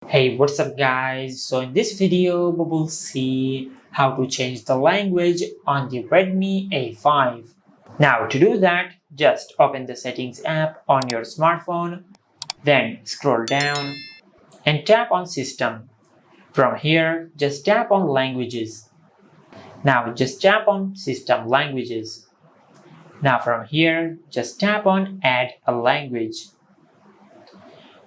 Hey, what's up guys? So in this video we will see how to change the language on the Redmi A5. Now to do that, just open the settings app on your smartphone, then scroll down and tap on system. From here, just tap on languages. Now just tap on system languages. Now from here, just tap on add a language.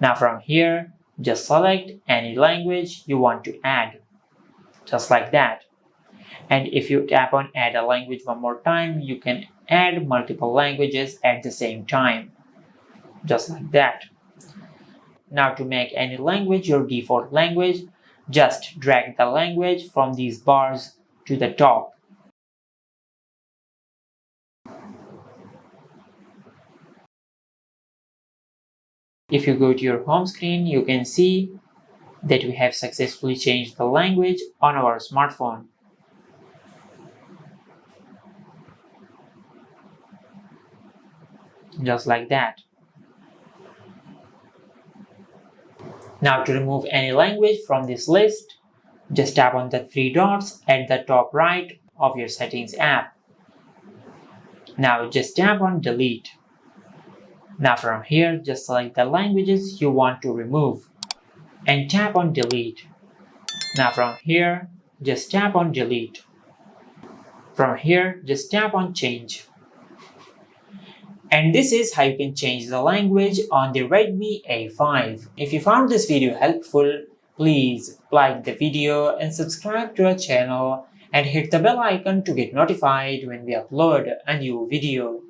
Now from here, just select any language you want to add, just like that. And if you tap on add a language one more time, you can add multiple languages at the same time, just like that. Now to make any language your default language, just drag the language from these bars to the top. If you go to your home screen, you can see that we have successfully changed the language on our smartphone. Just like that. Now to remove any language from this list, just tap on the three dots at the top right of your settings app. Now just tap on delete. Now from here, just select the languages you want to remove and tap on delete. Now from here, just tap on delete. From here, just tap on change. And this is how you can change the language on the Redmi A5. If you found this video helpful, please like the video and subscribe to our channel and hit the bell icon to get notified when we upload a new video.